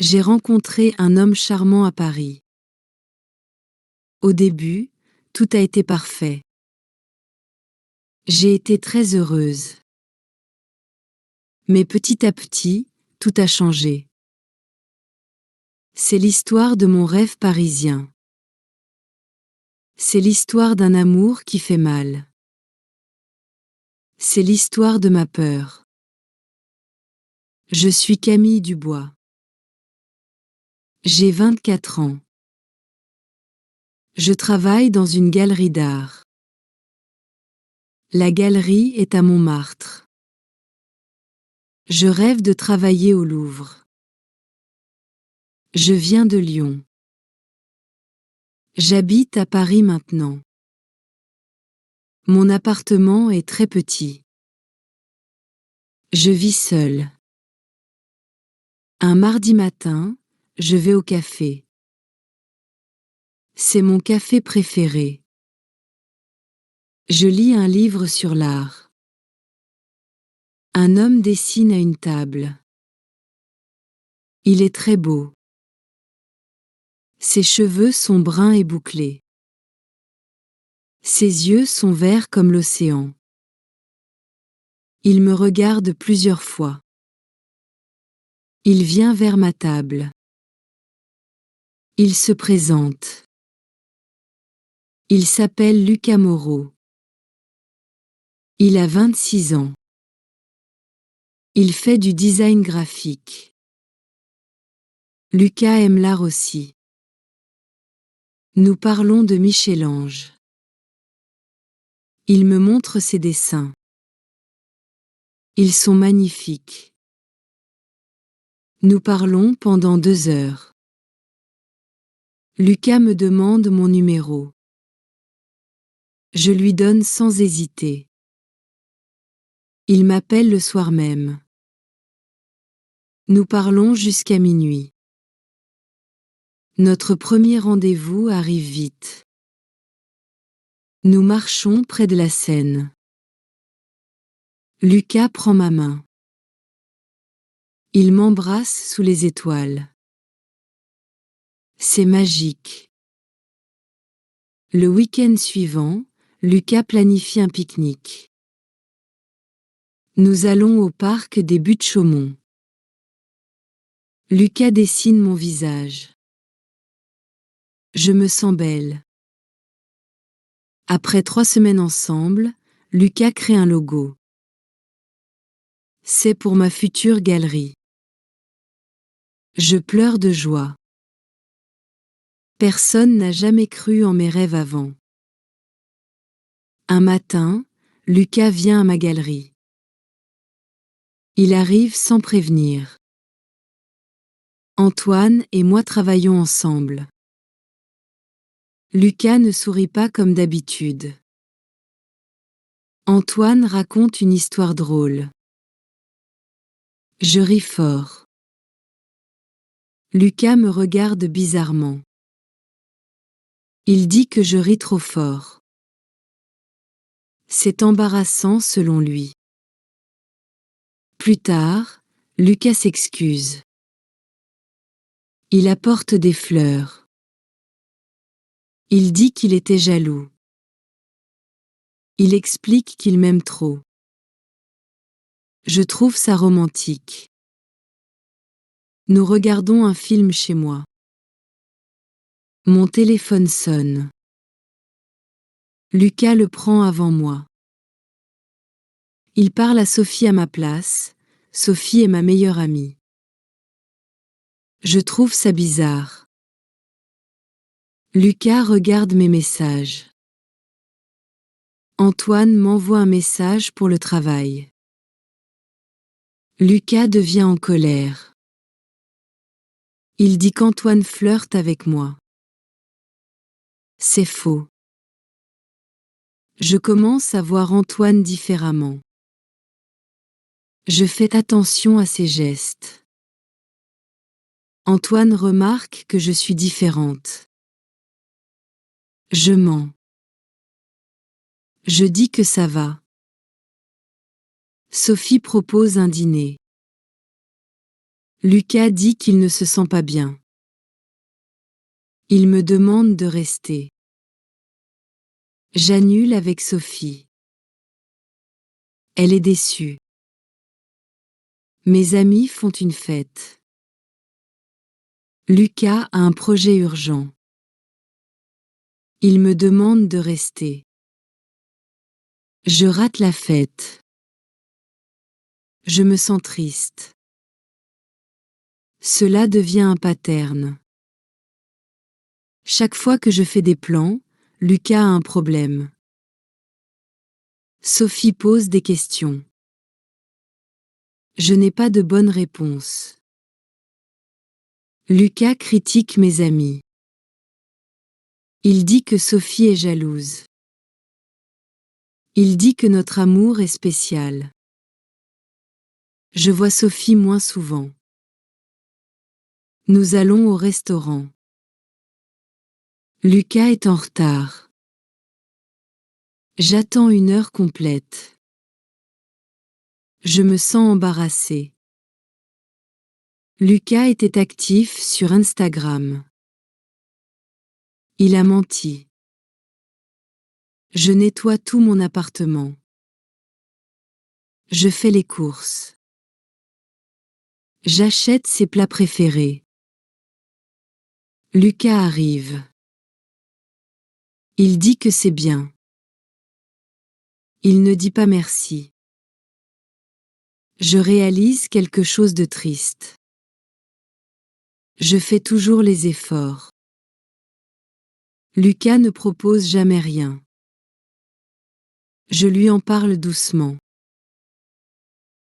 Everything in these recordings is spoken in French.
J'ai rencontré un homme charmant à Paris. Au début, tout a été parfait. J'ai été très heureuse. Mais petit à petit, tout a changé. C'est l'histoire de mon rêve parisien. C'est l'histoire d'un amour qui fait mal. C'est l'histoire de ma peur. Je suis Camille Dubois. J'ai 24 ans. Je travaille dans une galerie d'art. La galerie est à Montmartre. Je rêve de travailler au Louvre. Je viens de Lyon. J'habite à Paris maintenant. Mon appartement est très petit. Je vis seule. Un mardi matin, je vais au café. C'est mon café préféré. Je lis un livre sur l'art. Un homme dessine à une table. Il est très beau. Ses cheveux sont bruns et bouclés. Ses yeux sont verts comme l'océan. Il me regarde plusieurs fois. Il vient vers ma table. Il se présente. Il s'appelle Lucas Moreau. Il a 26 ans. Il fait du design graphique. Lucas aime l'art aussi. Nous parlons de Michel-Ange. Il me montre ses dessins. Ils sont magnifiques. Nous parlons pendant 2 heures. Lucas me demande mon numéro. Je lui donne sans hésiter. Il m'appelle le soir même. Nous parlons jusqu'à minuit. Notre premier rendez-vous arrive vite. Nous marchons près de la Seine. Lucas prend ma main. Il m'embrasse sous les étoiles. C'est magique. Le week-end suivant, Lucas planifie un pique-nique. Nous allons au parc des Buttes-Chaumont. Lucas dessine mon visage. Je me sens belle. Après 3 semaines ensemble, Lucas crée un logo. C'est pour ma future galerie. Je pleure de joie. Personne n'a jamais cru en mes rêves avant. Un matin, Lucas vient à ma galerie. Il arrive sans prévenir. Antoine et moi travaillons ensemble. Lucas ne sourit pas comme d'habitude. Antoine raconte une histoire drôle. Je ris fort. Lucas me regarde bizarrement. Il dit que je ris trop fort. C'est embarrassant selon lui. Plus tard, Lucas s'excuse. Il apporte des fleurs. Il dit qu'il était jaloux. Il explique qu'il m'aime trop. Je trouve ça romantique. Nous regardons un film chez moi. Mon téléphone sonne. Lucas le prend avant moi. Il parle à Sophie à ma place. Sophie est ma meilleure amie. Je trouve ça bizarre. Lucas regarde mes messages. Antoine m'envoie un message pour le travail. Lucas devient en colère. Il dit qu'Antoine flirte avec moi. C'est faux. Je commence à voir Antoine différemment. Je fais attention à ses gestes. Antoine remarque que je suis différente. Je mens. Je dis que ça va. Sophie propose un dîner. Lucas dit qu'il ne se sent pas bien. Il me demande de rester. J'annule avec Sophie. Elle est déçue. Mes amis font une fête. Lucas a un projet urgent. Il me demande de rester. Je rate la fête. Je me sens triste. Cela devient un pattern. Chaque fois que je fais des plans, Lucas a un problème. Sophie pose des questions. Je n'ai pas de bonne réponse. Lucas critique mes amis. Il dit que Sophie est jalouse. Il dit que notre amour est spécial. Je vois Sophie moins souvent. Nous allons au restaurant. Lucas est en retard. J'attends une heure complète. Je me sens embarrassée. Lucas était actif sur Instagram. Il a menti. Je nettoie tout mon appartement. Je fais les courses. J'achète ses plats préférés. Lucas arrive. Il dit que c'est bien. Il ne dit pas merci. Je réalise quelque chose de triste. Je fais toujours les efforts. Lucas ne propose jamais rien. Je lui en parle doucement.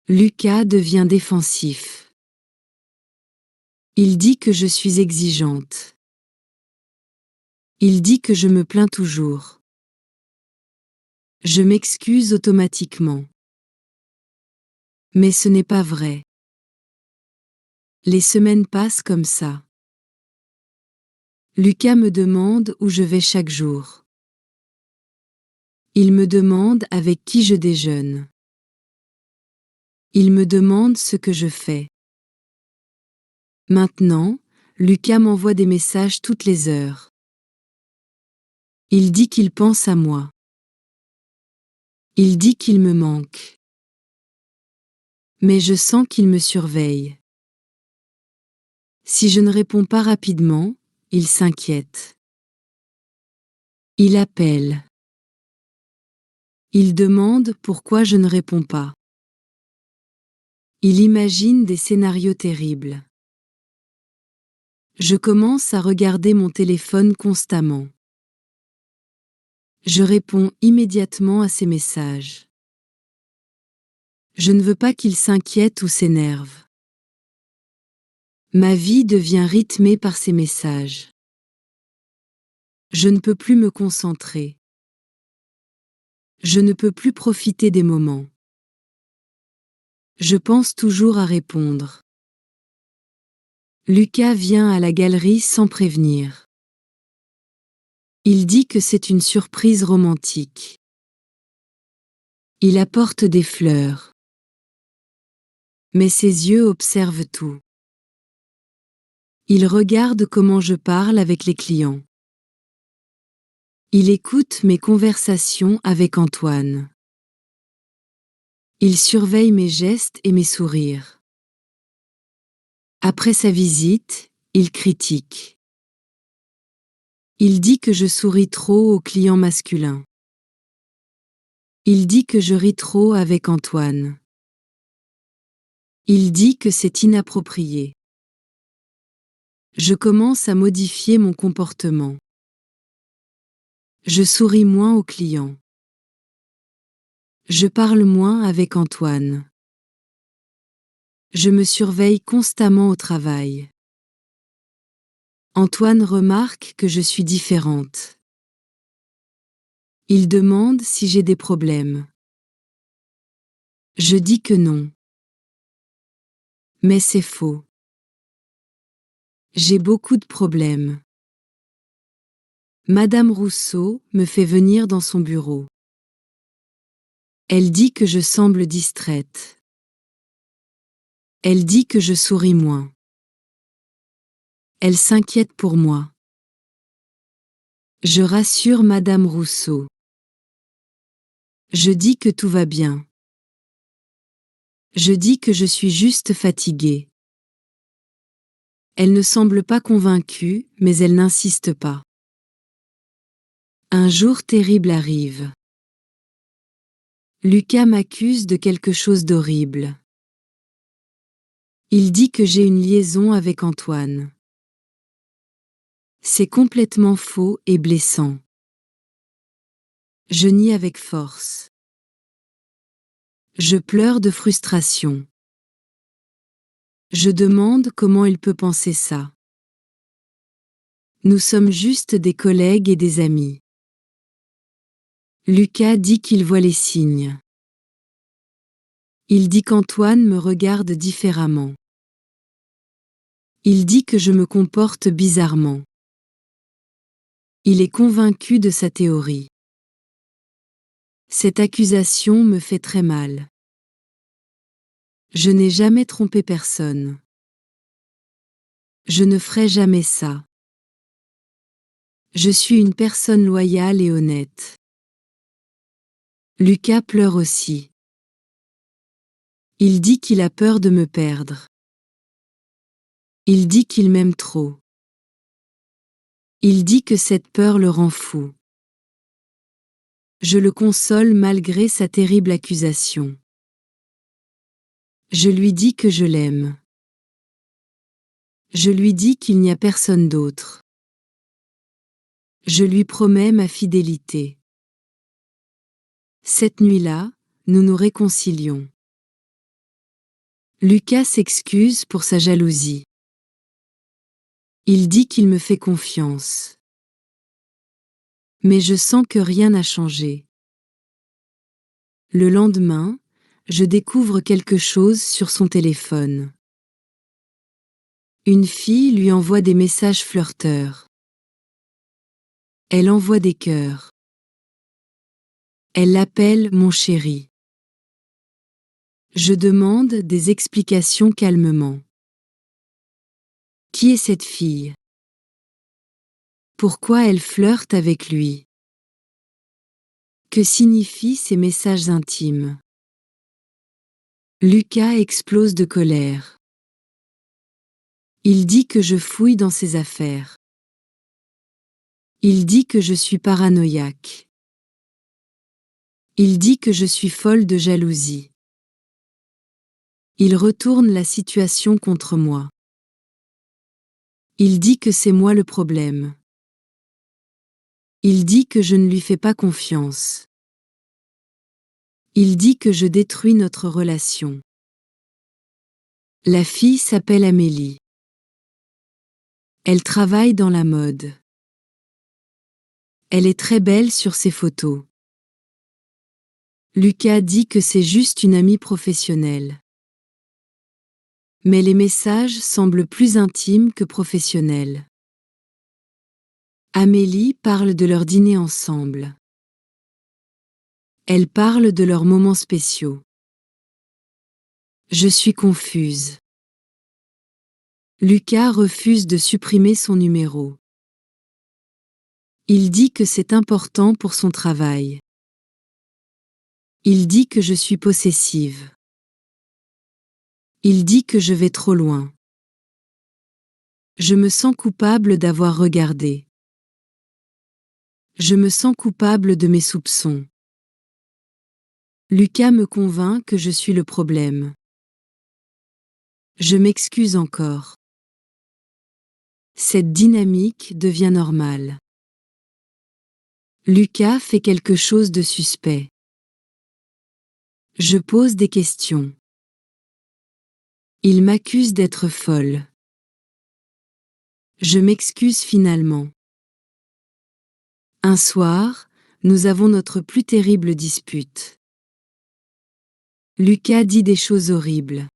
Lucas devient défensif. Il dit que je suis exigeante. Il dit que je me plains toujours. Je m'excuse automatiquement. Mais ce n'est pas vrai. Les semaines passent comme ça. Lucas me demande où je vais chaque jour. Il me demande avec qui je déjeune. Il me demande ce que je fais. Maintenant, Lucas m'envoie des messages toutes les heures. Il dit qu'il pense à moi. Il dit qu'il me manque. Mais je sens qu'il me surveille. Si je ne réponds pas rapidement, il s'inquiète. Il appelle. Il demande pourquoi je ne réponds pas. Il imagine des scénarios terribles. Je commence à regarder mon téléphone constamment. Je réponds immédiatement à ses messages. Je ne veux pas qu'il s'inquiète ou s'énerve. Ma vie devient rythmée par ces messages. Je ne peux plus me concentrer. Je ne peux plus profiter des moments. Je pense toujours à répondre. Lucas vient à la galerie sans prévenir. Il dit que c'est une surprise romantique. Il apporte des fleurs. Mais ses yeux observent tout. Il regarde comment je parle avec les clients. Il écoute mes conversations avec Antoine. Il surveille mes gestes et mes sourires. Après sa visite, il critique. Il dit que je souris trop aux clients masculins. Il dit que je ris trop avec Antoine. Il dit que c'est inapproprié. Je commence à modifier mon comportement. Je souris moins aux clients. Je parle moins avec Antoine. Je me surveille constamment au travail. Antoine remarque que je suis différente. Il demande si j'ai des problèmes. Je dis que non. Mais c'est faux. J'ai beaucoup de problèmes. Madame Rousseau me fait venir dans son bureau. Elle dit que je semble distraite. Elle dit que je souris moins. Elle s'inquiète pour moi. Je rassure Madame Rousseau. Je dis que tout va bien. Je dis que je suis juste fatiguée. Elle ne semble pas convaincue, mais elle n'insiste pas. Un jour terrible arrive. Lucas m'accuse de quelque chose d'horrible. Il dit que j'ai une liaison avec Antoine. C'est complètement faux et blessant. Je nie avec force. Je pleure de frustration. Je demande comment il peut penser ça. Nous sommes juste des collègues et des amis. Lucas dit qu'il voit les signes. Il dit qu'Antoine me regarde différemment. Il dit que je me comporte bizarrement. Il est convaincu de sa théorie. Cette accusation me fait très mal. Je n'ai jamais trompé personne. Je ne ferai jamais ça. Je suis une personne loyale et honnête. Lucas pleure aussi. Il dit qu'il a peur de me perdre. Il dit qu'il m'aime trop. Il dit que cette peur le rend fou. Je le console malgré sa terrible accusation. Je lui dis que je l'aime. Je lui dis qu'il n'y a personne d'autre. Je lui promets ma fidélité. Cette nuit-là, nous nous réconcilions. Lucas s'excuse pour sa jalousie. Il dit qu'il me fait confiance. Mais je sens que rien n'a changé. Le lendemain, je découvre quelque chose sur son téléphone. Une fille lui envoie des messages flirteurs. Elle envoie des cœurs. Elle l'appelle mon chéri. Je demande des explications calmement. Qui est cette fille? Pourquoi elle flirte avec lui? Que signifient ces messages intimes? Lucas explose de colère. Il dit que je fouille dans ses affaires. Il dit que je suis paranoïaque. Il dit que je suis folle de jalousie. Il retourne la situation contre moi. Il dit que c'est moi le problème. Il dit que je ne lui fais pas confiance. Il dit que je détruis notre relation. La fille s'appelle Amélie. Elle travaille dans la mode. Elle est très belle sur ses photos. Lucas dit que c'est juste une amie professionnelle. Mais les messages semblent plus intimes que professionnels. Amélie parle de leur dîner ensemble. Elle parle de leurs moments spéciaux. Je suis confuse. Lucas refuse de supprimer son numéro. Il dit que c'est important pour son travail. Il dit que je suis possessive. Il dit que je vais trop loin. Je me sens coupable d'avoir regardé. Je me sens coupable de mes soupçons. Lucas me convainc que je suis le problème. Je m'excuse encore. Cette dynamique devient normale. Lucas fait quelque chose de suspect. Je pose des questions. Il m'accuse d'être folle. Je m'excuse finalement. Un soir, nous avons notre plus terrible dispute. Lucas dit des choses horribles.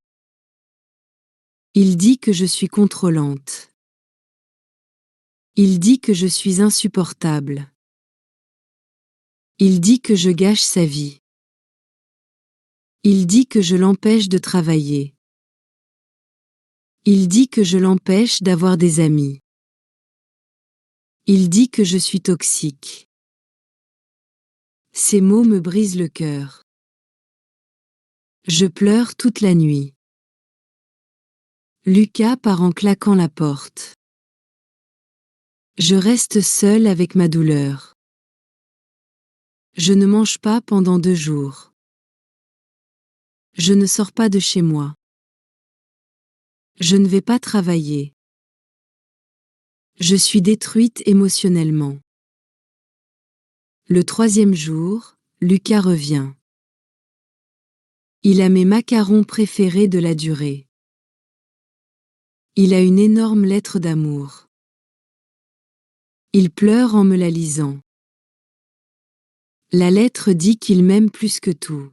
Il dit que je suis contrôlante. Il dit que je suis insupportable. Il dit que je gâche sa vie. Il dit que je l'empêche de travailler. Il dit que je l'empêche d'avoir des amis. Il dit que je suis toxique. Ces mots me brisent le cœur. Je pleure toute la nuit. Lucas part en claquant la porte. Je reste seule avec ma douleur. Je ne mange pas pendant 2 jours. Je ne sors pas de chez moi. Je ne vais pas travailler. Je suis détruite émotionnellement. Le 3e jour, Lucas revient. Il a mes macarons préférés de la durée. Il a une énorme lettre d'amour. Il pleure en me la lisant. La lettre dit qu'il m'aime plus que tout.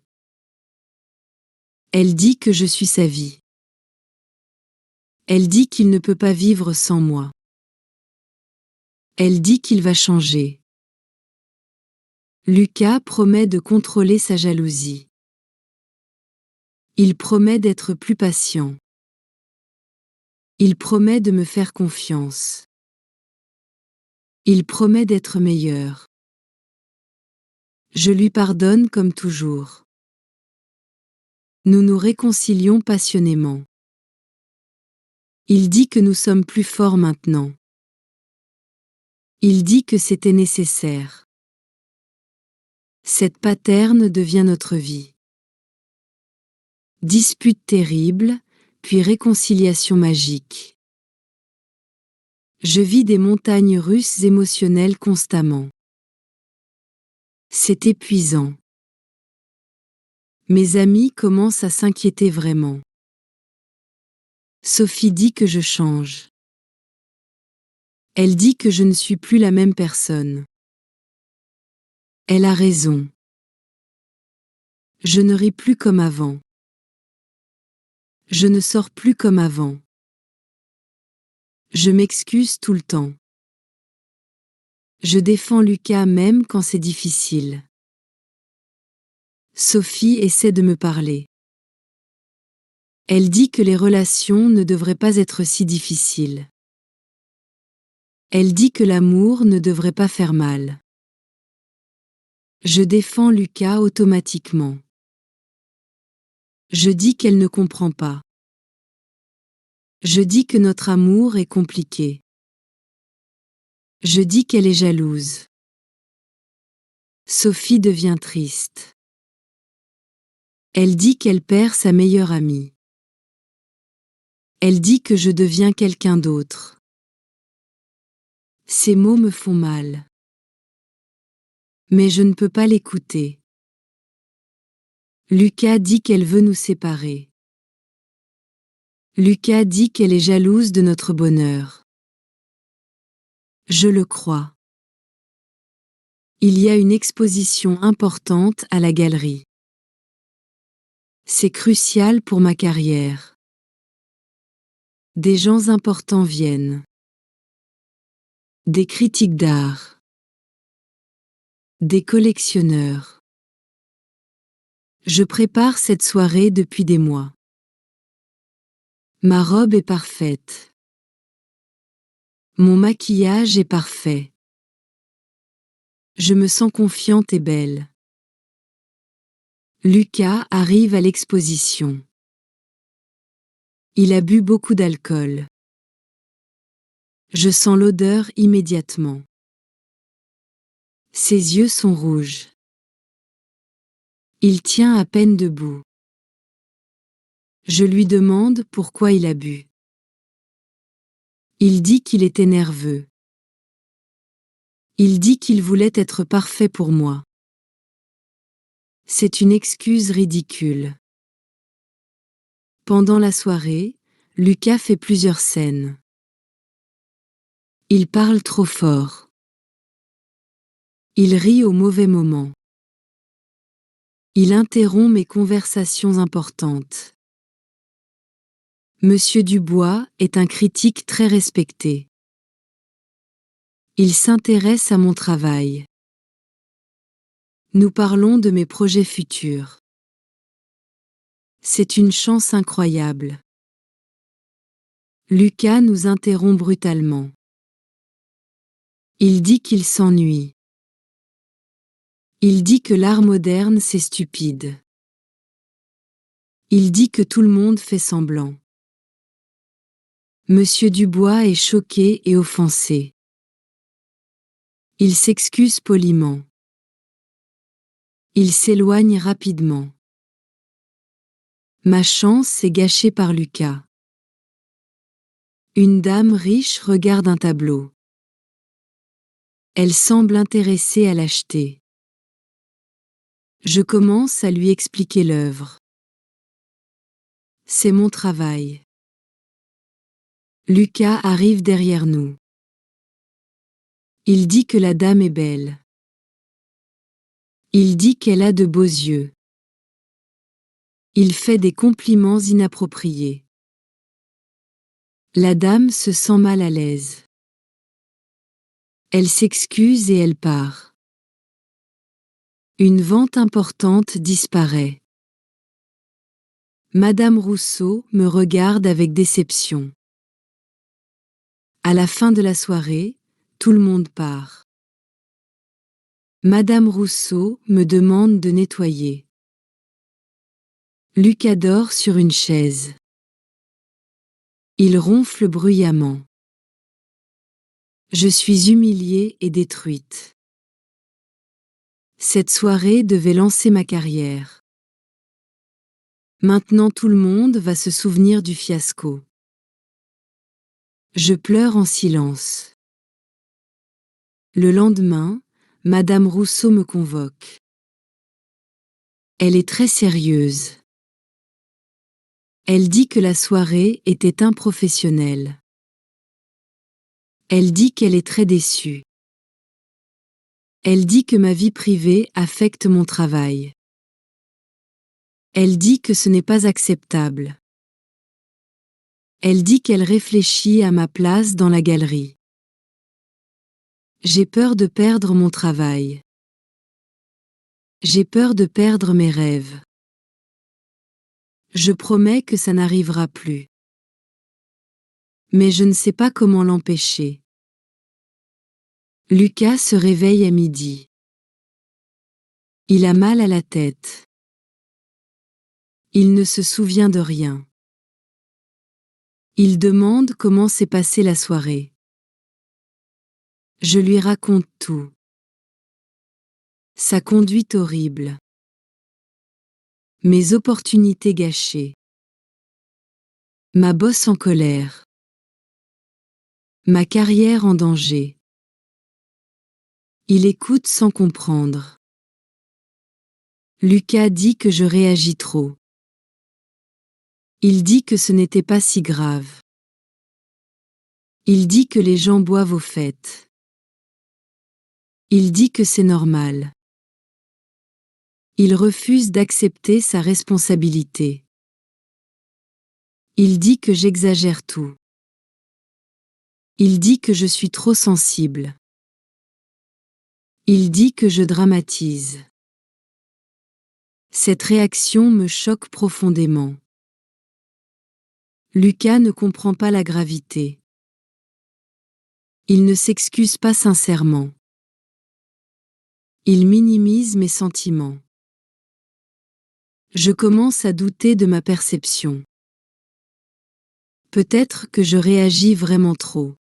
Elle dit que je suis sa vie. Elle dit qu'il ne peut pas vivre sans moi. Elle dit qu'il va changer. Lucas promet de contrôler sa jalousie. Il promet d'être plus patient. Il promet de me faire confiance. Il promet d'être meilleur. Je lui pardonne comme toujours. Nous nous réconcilions passionnément. Il dit que nous sommes plus forts maintenant. Il dit que c'était nécessaire. Cette paterne devient notre vie. Dispute terrible, puis réconciliation magique. Je vis des montagnes russes émotionnelles constamment. C'est épuisant. Mes amis commencent à s'inquiéter vraiment. Sophie dit que je change. Elle dit que je ne suis plus la même personne. Elle a raison. Je ne ris plus comme avant. Je ne sors plus comme avant. Je m'excuse tout le temps. Je défends Lucas même quand c'est difficile. Sophie essaie de me parler. Elle dit que les relations ne devraient pas être si difficiles. Elle dit que l'amour ne devrait pas faire mal. Je défends Lucas automatiquement. Je dis qu'elle ne comprend pas. Je dis que notre amour est compliqué. Je dis qu'elle est jalouse. Sophie devient triste. Elle dit qu'elle perd sa meilleure amie. Elle dit que je deviens quelqu'un d'autre. Ces mots me font mal. Mais je ne peux pas l'écouter. Lucas dit qu'elle veut nous séparer. Lucas dit qu'elle est jalouse de notre bonheur. Je le crois. Il y a une exposition importante à la galerie. C'est crucial pour ma carrière. Des gens importants viennent. Des critiques d'art. Des collectionneurs. Je prépare cette soirée depuis des mois. Ma robe est parfaite. Mon maquillage est parfait. Je me sens confiante et belle. Lucas arrive à l'exposition. Il a bu beaucoup d'alcool. Je sens l'odeur immédiatement. Ses yeux sont rouges. Il tient à peine debout. Je lui demande pourquoi il a bu. Il dit qu'il était nerveux. Il dit qu'il voulait être parfait pour moi. C'est une excuse ridicule. Pendant la soirée, Lucas fait plusieurs scènes. Il parle trop fort. Il rit au mauvais moment. Il interrompt mes conversations importantes. Monsieur Dubois est un critique très respecté. Il s'intéresse à mon travail. Nous parlons de mes projets futurs. C'est une chance incroyable. Lucas nous interrompt brutalement. Il dit qu'il s'ennuie. Il dit que l'art moderne c'est stupide. Il dit que tout le monde fait semblant. Monsieur Dubois est choqué et offensé. Il s'excuse poliment. Il s'éloigne rapidement. Ma chance est gâchée par Lucas. Une dame riche regarde un tableau. Elle semble intéressée à l'acheter. Je commence à lui expliquer l'œuvre. C'est mon travail. Lucas arrive derrière nous. Il dit que la dame est belle. Il dit qu'elle a de beaux yeux. Il fait des compliments inappropriés. La dame se sent mal à l'aise. Elle s'excuse et elle part. Une vente importante disparaît. Madame Rousseau me regarde avec déception. À la fin de la soirée, tout le monde part. Madame Rousseau me demande de nettoyer. Lucas dort sur une chaise. Il ronfle bruyamment. Je suis humiliée et détruite. Cette soirée devait lancer ma carrière. Maintenant tout le monde va se souvenir du fiasco. Je pleure en silence. Le lendemain, Madame Rousseau me convoque. Elle est très sérieuse. Elle dit que la soirée était improfessionnelle. Elle dit qu'elle est très déçue. Elle dit que ma vie privée affecte mon travail. Elle dit que ce n'est pas acceptable. Elle dit qu'elle réfléchit à ma place dans la galerie. J'ai peur de perdre mon travail. J'ai peur de perdre mes rêves. Je promets que ça n'arrivera plus. Mais je ne sais pas comment l'empêcher. Lucas se réveille à midi. Il a mal à la tête. Il ne se souvient de rien. Il demande comment s'est passée la soirée. Je lui raconte tout. Sa conduite horrible. Mes opportunités gâchées. Ma bosse en colère. Ma carrière en danger. Il écoute sans comprendre. Lucas dit que je réagis trop. Il dit que ce n'était pas si grave. Il dit que les gens boivent aux fêtes. Il dit que c'est normal. Il refuse d'accepter sa responsabilité. Il dit que j'exagère tout. Il dit que je suis trop sensible. Il dit que je dramatise. Cette réaction me choque profondément. Lucas ne comprend pas la gravité. Il ne s'excuse pas sincèrement. Il minimise mes sentiments. Je commence à douter de ma perception. Peut-être que je réagis vraiment trop.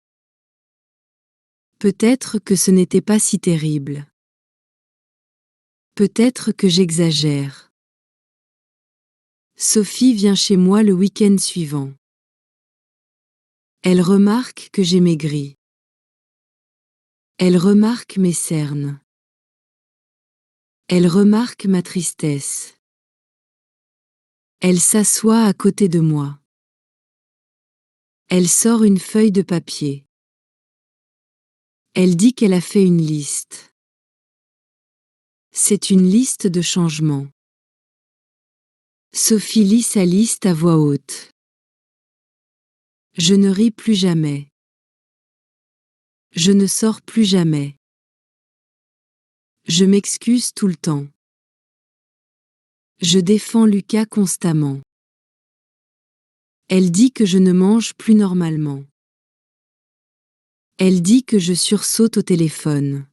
Peut-être que ce n'était pas si terrible. Peut-être que j'exagère. Sophie vient chez moi le week-end suivant. Elle remarque que j'ai maigri. Elle remarque mes cernes. Elle remarque ma tristesse. Elle s'assoit à côté de moi. Elle sort une feuille de papier. Elle dit qu'elle a fait une liste. C'est une liste de changements. Sophie lit sa liste à voix haute. Je ne ris plus jamais. Je ne sors plus jamais. Je m'excuse tout le temps. Je défends Lucas constamment. Elle dit que je ne mange plus normalement. Elle dit que je sursaute au téléphone.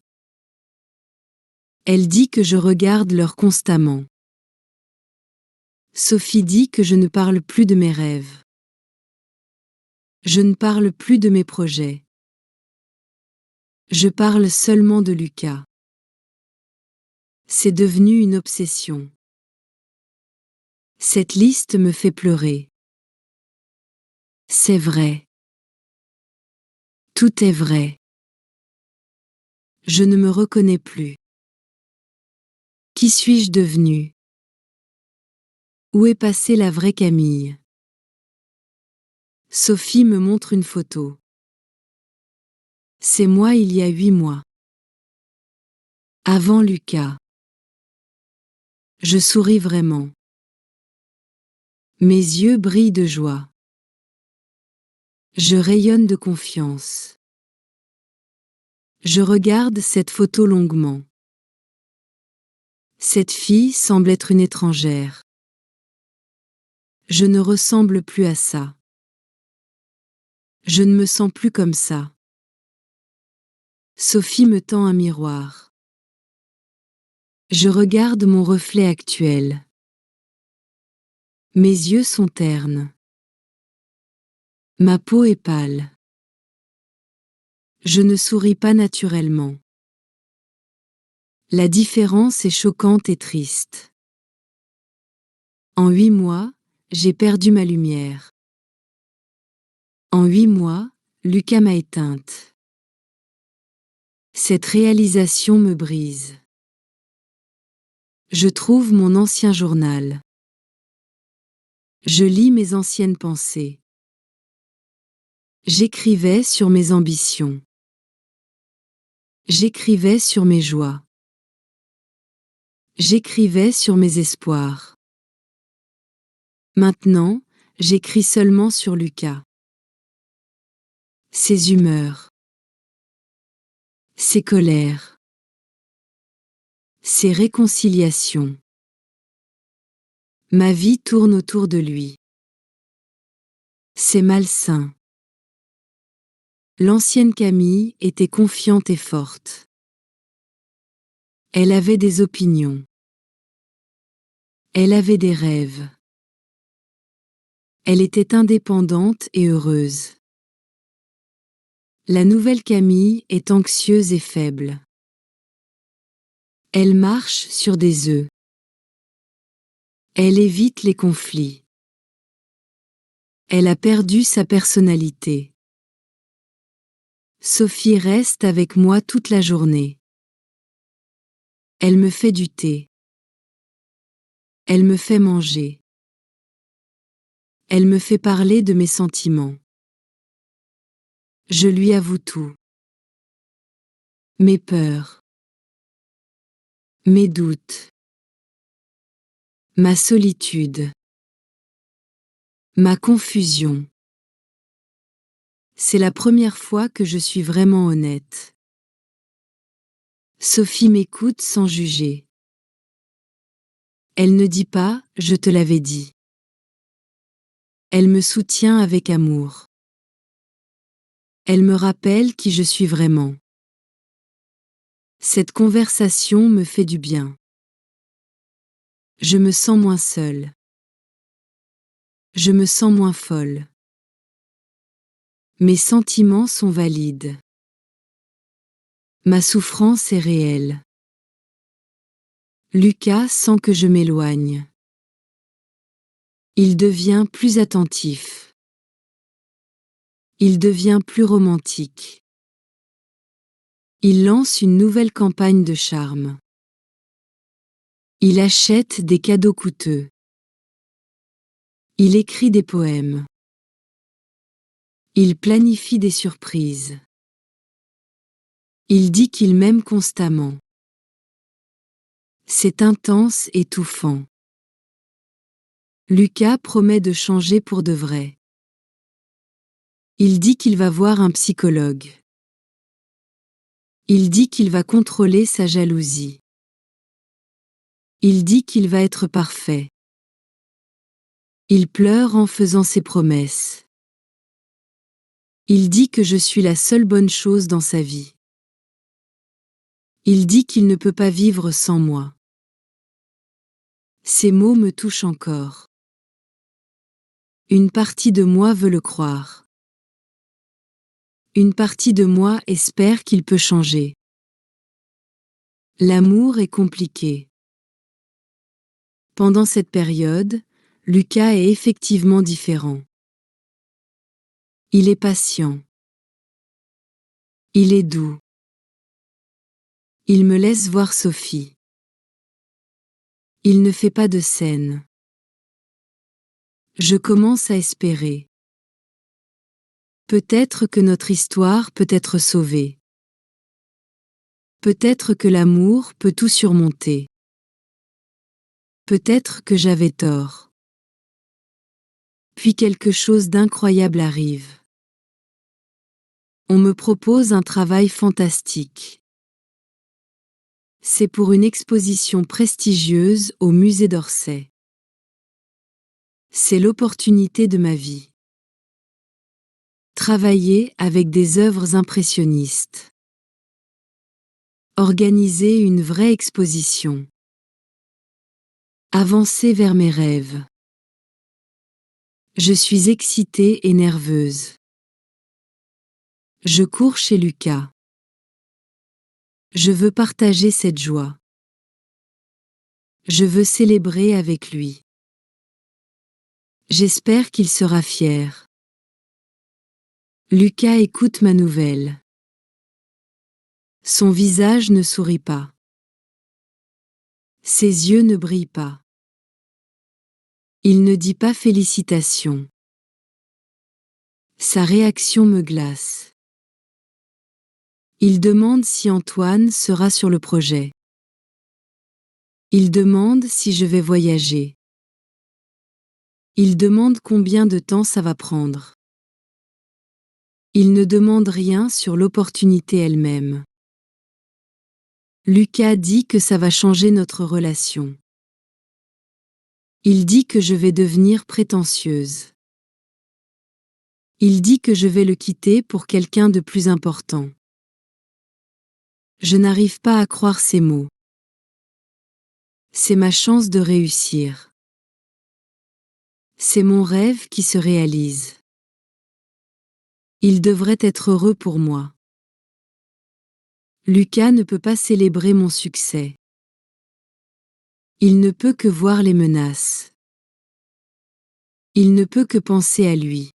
Elle dit que je regarde l'heure constamment. Sophie dit que je ne parle plus de mes rêves. Je ne parle plus de mes projets. Je parle seulement de Lucas. C'est devenu une obsession. Cette liste me fait pleurer. C'est vrai. Tout est vrai. Je ne me reconnais plus. Qui suis-je devenue? Où est passée la vraie Camille? Sophie me montre une photo. C'est moi il y a 8 mois. Avant Lucas. Je souris vraiment. Mes yeux brillent de joie. Je rayonne de confiance. Je regarde cette photo longuement. Cette fille semble être une étrangère. Je ne ressemble plus à ça. Je ne me sens plus comme ça. Sophie me tend un miroir. Je regarde mon reflet actuel. Mes yeux sont ternes. Ma peau est pâle. Je ne souris pas naturellement. La différence est choquante et triste. En 8 mois, j'ai perdu ma lumière. En 8 mois, Lucas m'a éteinte. Cette réalisation me brise. Je trouve mon ancien journal. Je lis mes anciennes pensées. J'écrivais sur mes ambitions. J'écrivais sur mes joies. J'écrivais sur mes espoirs. Maintenant, j'écris seulement sur Lucas. Ses humeurs. Ses colères. Ses réconciliations. Ma vie tourne autour de lui. C'est malsain. L'ancienne Camille était confiante et forte. Elle avait des opinions. Elle avait des rêves. Elle était indépendante et heureuse. La nouvelle Camille est anxieuse et faible. Elle marche sur des œufs. Elle évite les conflits. Elle a perdu sa personnalité. Sophie reste avec moi toute la journée. Elle me fait du thé. Elle me fait manger. Elle me fait parler de mes sentiments. Je lui avoue tout. Mes peurs. Mes doutes. Ma solitude. Ma confusion. C'est la première fois que je suis vraiment honnête. Sophie m'écoute sans juger. Elle ne dit pas « je te l'avais dit ». Elle me soutient avec amour. Elle me rappelle qui je suis vraiment. Cette conversation me fait du bien. Je me sens moins seule. Je me sens moins folle. Mes sentiments sont valides. Ma souffrance est réelle. Lucas sent que je m'éloigne. Il devient plus attentif. Il devient plus romantique. Il lance une nouvelle campagne de charme. Il achète des cadeaux coûteux. Il écrit des poèmes. Il planifie des surprises. Il dit qu'il m'aime constamment. C'est intense et étouffant. Lucas promet de changer pour de vrai. Il dit qu'il va voir un psychologue. Il dit qu'il va contrôler sa jalousie. Il dit qu'il va être parfait. Il pleure en faisant ses promesses. Il dit que je suis la seule bonne chose dans sa vie. Il dit qu'il ne peut pas vivre sans moi. Ces mots me touchent encore. Une partie de moi veut le croire. Une partie de moi espère qu'il peut changer. L'amour est compliqué. Pendant cette période, Lucas est effectivement différent. Il est patient. Il est doux. Il me laisse voir Sophie. Il ne fait pas de scène. Je commence à espérer. Peut-être que notre histoire peut être sauvée. Peut-être que l'amour peut tout surmonter. Peut-être que j'avais tort. Puis quelque chose d'incroyable arrive. On me propose un travail fantastique. C'est pour une exposition prestigieuse au musée d'Orsay. C'est l'opportunité de ma vie. Travailler avec des œuvres impressionnistes. Organiser une vraie exposition. Avancer vers mes rêves. Je suis excitée et nerveuse. Je cours chez Lucas. Je veux partager cette joie. Je veux célébrer avec lui. J'espère qu'il sera fier. Lucas écoute ma nouvelle. Son visage ne sourit pas. Ses yeux ne brillent pas. Il ne dit pas félicitations. Sa réaction me glace. Il demande si Antoine sera sur le projet. Il demande si je vais voyager. Il demande combien de temps ça va prendre. Il ne demande rien sur l'opportunité elle-même. Lucas dit que ça va changer notre relation. Il dit que je vais devenir prétentieuse. Il dit que je vais le quitter pour quelqu'un de plus important. Je n'arrive pas à croire ces mots. C'est ma chance de réussir. C'est mon rêve qui se réalise. Il devrait être heureux pour moi. Lucas ne peut pas célébrer mon succès. Il ne peut que voir les menaces. Il ne peut que penser à lui.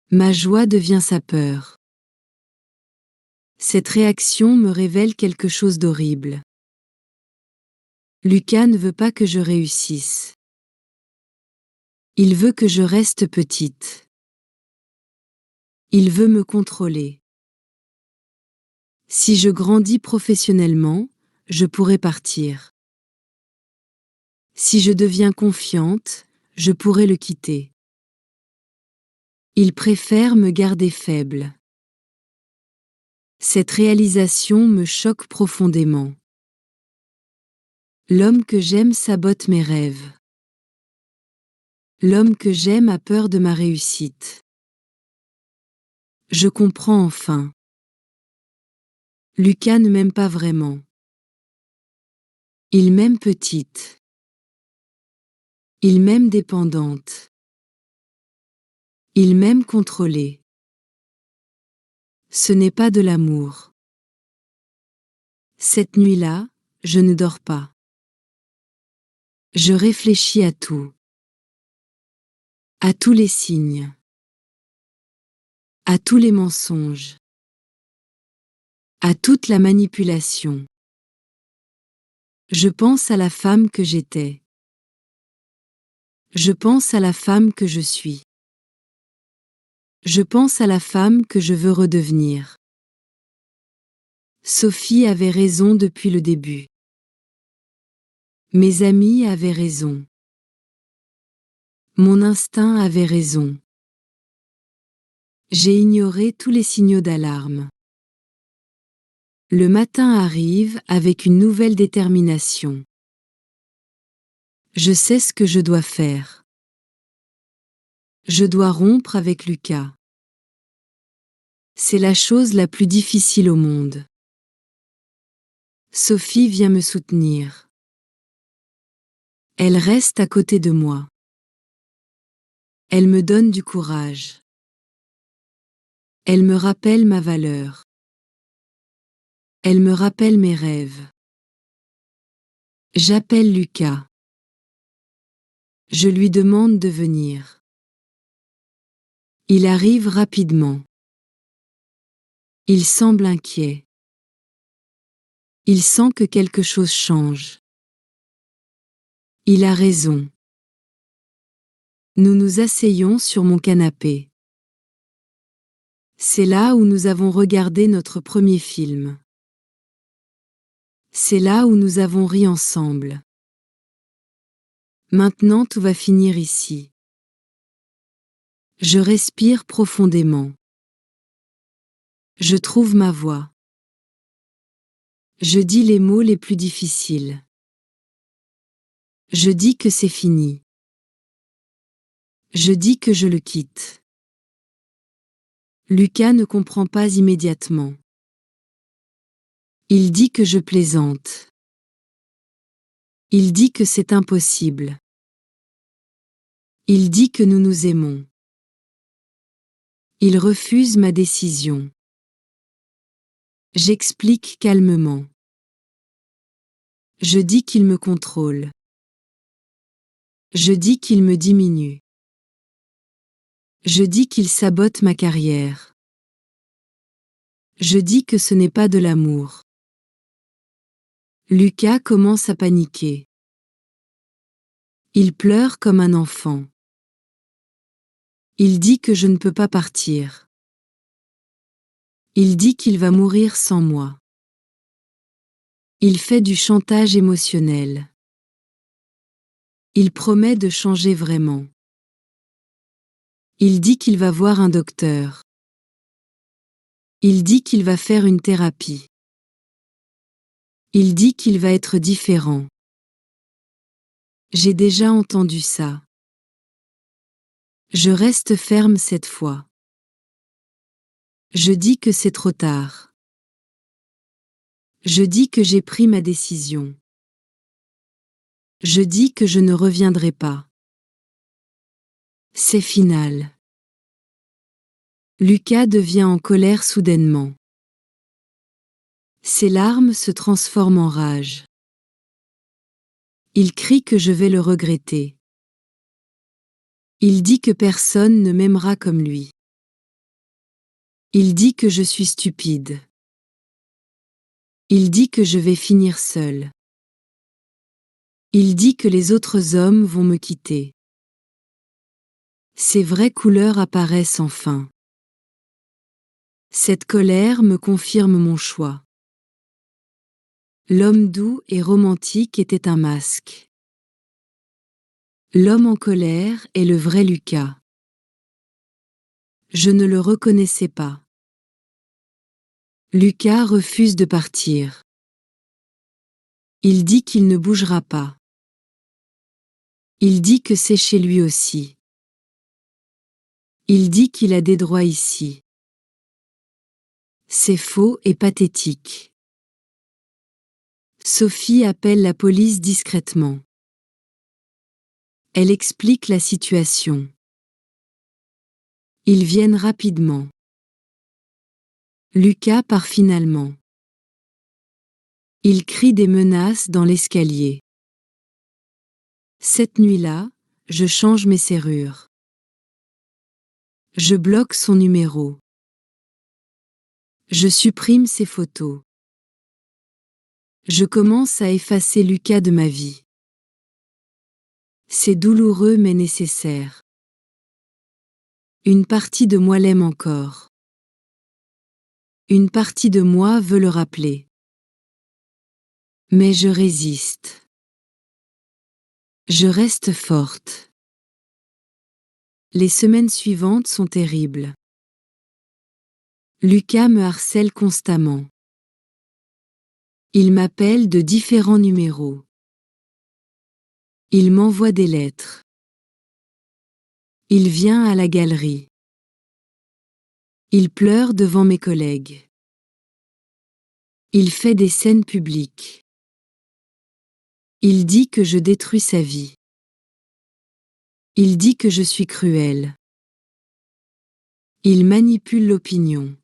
Ma joie devient sa peur. Cette réaction me révèle quelque chose d'horrible. Lucas ne veut pas que je réussisse. Il veut que je reste petite. Il veut me contrôler. Si je grandis professionnellement, je pourrai partir. Si je deviens confiante, je pourrai le quitter. Il préfère me garder faible. Cette réalisation me choque profondément. L'homme que j'aime sabote mes rêves. L'homme que j'aime a peur de ma réussite. Je comprends enfin. Lucas ne m'aime pas vraiment. Il m'aime petite. Il m'aime dépendante. Il m'aime contrôlée. Ce n'est pas de l'amour. Cette nuit-là, je ne dors pas. Je réfléchis à tout. À tous les signes. À tous les mensonges. À toute la manipulation. Je pense à la femme que j'étais. Je pense à la femme que je suis. Je pense à la femme que je veux redevenir. Sophie avait raison depuis le début. Mes amis avaient raison. Mon instinct avait raison. J'ai ignoré tous les signaux d'alarme. Le matin arrive avec une nouvelle détermination. Je sais ce que je dois faire. Je dois rompre avec Lucas. C'est la chose la plus difficile au monde. Sophie vient me soutenir. Elle reste à côté de moi. Elle me donne du courage. Elle me rappelle ma valeur. Elle me rappelle mes rêves. J'appelle Lucas. Je lui demande de venir. Il arrive rapidement. Il semble inquiet. Il sent que quelque chose change. Il a raison. Nous nous asseyons sur mon canapé. C'est là où nous avons regardé notre premier film. C'est là où nous avons ri ensemble. Maintenant tout va finir ici. Je respire profondément. Je trouve ma voix. Je dis les mots les plus difficiles. Je dis que c'est fini. Je dis que je le quitte. Lucas ne comprend pas immédiatement. Il dit que je plaisante. Il dit que c'est impossible. Il dit que nous nous aimons. Il refuse ma décision. J'explique calmement. Je dis qu'il me contrôle. Je dis qu'il me diminue. Je dis qu'il sabote ma carrière. Je dis que ce n'est pas de l'amour. Lucas commence à paniquer. Il pleure comme un enfant. Il dit que je ne peux pas partir. Il dit qu'il va mourir sans moi. Il fait du chantage émotionnel. Il promet de changer vraiment. Il dit qu'il va voir un docteur. Il dit qu'il va faire une thérapie. Il dit qu'il va être différent. J'ai déjà entendu ça. Je reste ferme cette fois. Je dis que c'est trop tard. Je dis que j'ai pris ma décision. Je dis que je ne reviendrai pas. C'est final. Lucas devient en colère soudainement. Ses larmes se transforment en rage. Il crie que je vais le regretter. Il dit que personne ne m'aimera comme lui. Il dit que je suis stupide. Il dit que je vais finir seule. Il dit que les autres hommes vont me quitter. Ses vraies couleurs apparaissent enfin. Cette colère me confirme mon choix. L'homme doux et romantique était un masque. L'homme en colère est le vrai Lucas. Je ne le reconnaissais pas. Lucas refuse de partir. Il dit qu'il ne bougera pas. Il dit que c'est chez lui aussi. Il dit qu'il a des droits ici. C'est faux et pathétique. Sophie appelle la police discrètement. Elle explique la situation. Ils viennent rapidement. Lucas part finalement. Il crie des menaces dans l'escalier. Cette nuit-là, je change mes serrures. Je bloque son numéro. Je supprime ses photos. Je commence à effacer Lucas de ma vie. C'est douloureux mais nécessaire. Une partie de moi l'aime encore. Une partie de moi veut le rappeler. Mais je résiste. Je reste forte. Les semaines suivantes sont terribles. Lucas me harcèle constamment. Il m'appelle de différents numéros. Il m'envoie des lettres. Il vient à la galerie. Il pleure devant mes collègues. Il fait des scènes publiques. Il dit que je détruis sa vie. Il dit que je suis cruel. Il manipule l'opinion.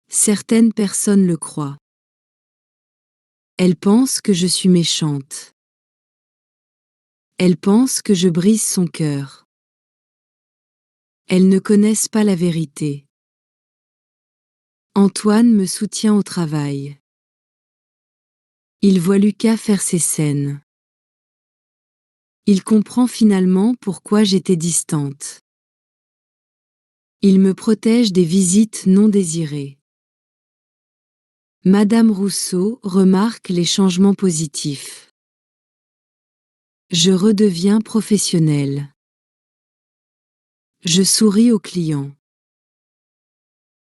Certaines personnes le croient. Elles pensent que je suis méchante. Elles pensent que je brise son cœur. Elles ne connaissent pas la vérité. Antoine me soutient au travail. Il voit Lucas faire ses scènes. Il comprend finalement pourquoi j'étais distante. Il me protège des visites non désirées. Madame Rousseau remarque les changements positifs. Je redeviens professionnelle. Je souris aux clients.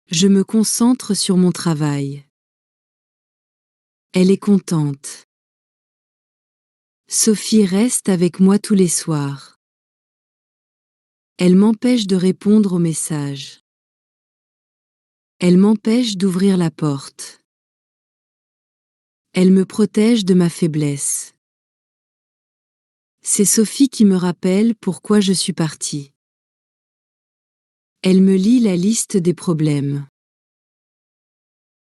Je me concentre sur mon travail. Elle est contente. Sophie reste avec moi tous les soirs. Elle m'empêche de répondre aux messages. Elle m'empêche d'ouvrir la porte. Elle me protège de ma faiblesse. C'est Sophie qui me rappelle pourquoi je suis partie. Elle me lit la liste des problèmes.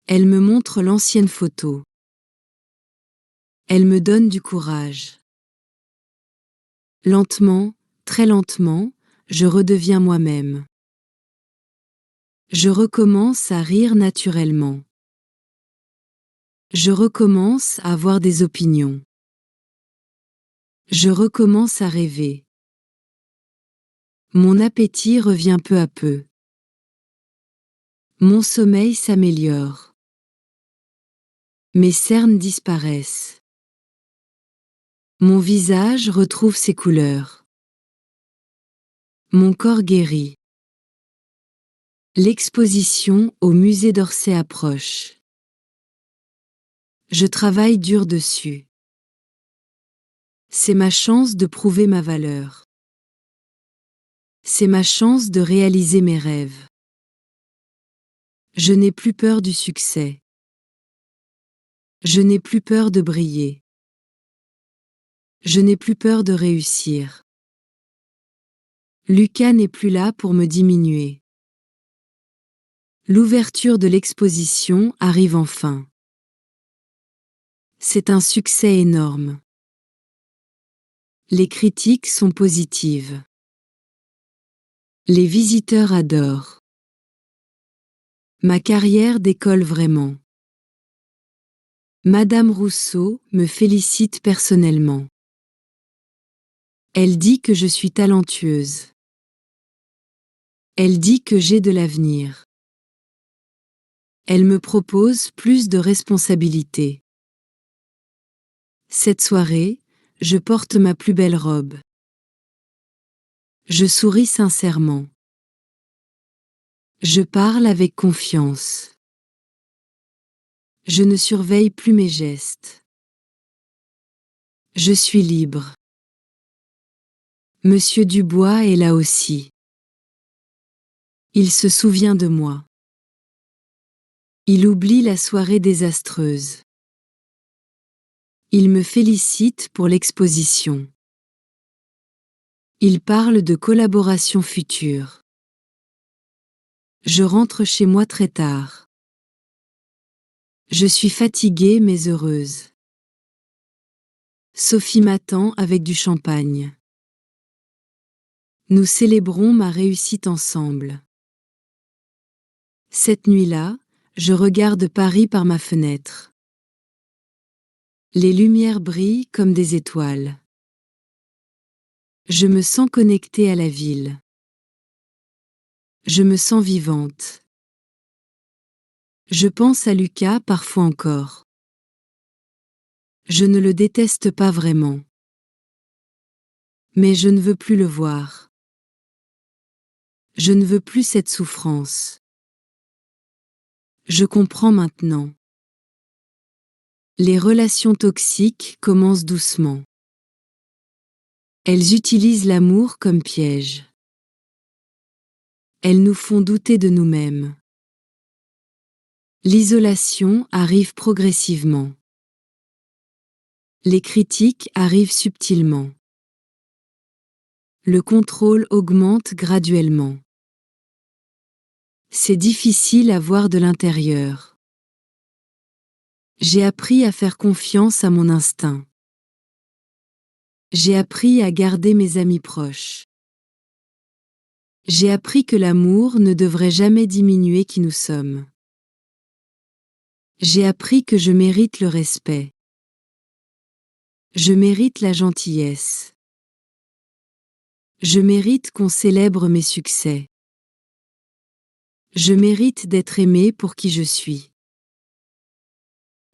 Elle me montre l'ancienne photo. Elle me donne du courage. Lentement, très lentement, je redeviens moi-même. Je recommence à rire naturellement. Je recommence à avoir des opinions. Je recommence à rêver. Mon appétit revient peu à peu. Mon sommeil s'améliore. Mes cernes disparaissent. Mon visage retrouve ses couleurs. Mon corps guérit. L'exposition au musée d'Orsay approche. Je travaille dur dessus. C'est ma chance de prouver ma valeur. C'est ma chance de réaliser mes rêves. Je n'ai plus peur du succès. Je n'ai plus peur de briller. Je n'ai plus peur de réussir. Lucas n'est plus là pour me diminuer. L'ouverture de l'exposition arrive enfin. C'est un succès énorme. Les critiques sont positives. Les visiteurs adorent. Ma carrière décolle vraiment. Madame Rousseau me félicite personnellement. Elle dit que je suis talentueuse. Elle dit que j'ai de l'avenir. Elle me propose plus de responsabilités. Cette soirée, je porte ma plus belle robe. Je souris sincèrement. Je parle avec confiance. Je ne surveille plus mes gestes. Je suis libre. Monsieur Dubois est là aussi. Il se souvient de moi. Il oublie la soirée désastreuse. Il me félicite pour l'exposition. Il parle de collaboration future. Je rentre chez moi très tard. Je suis fatiguée mais heureuse. Sophie m'attend avec du champagne. Nous célébrons ma réussite ensemble. Cette nuit-là, je regarde Paris par ma fenêtre. Les lumières brillent comme des étoiles. Je me sens connectée à la ville. Je me sens vivante. Je pense à Lucas parfois encore. Je ne le déteste pas vraiment. Mais je ne veux plus le voir. Je ne veux plus cette souffrance. Je comprends maintenant. Les relations toxiques commencent doucement. Elles utilisent l'amour comme piège. Elles nous font douter de nous-mêmes. L'isolation arrive progressivement. Les critiques arrivent subtilement. Le contrôle augmente graduellement. C'est difficile à voir de l'intérieur. J'ai appris à faire confiance à mon instinct. J'ai appris à garder mes amis proches. J'ai appris que l'amour ne devrait jamais diminuer qui nous sommes. J'ai appris que je mérite le respect. Je mérite la gentillesse. Je mérite qu'on célèbre mes succès. Je mérite d'être aimé pour qui je suis.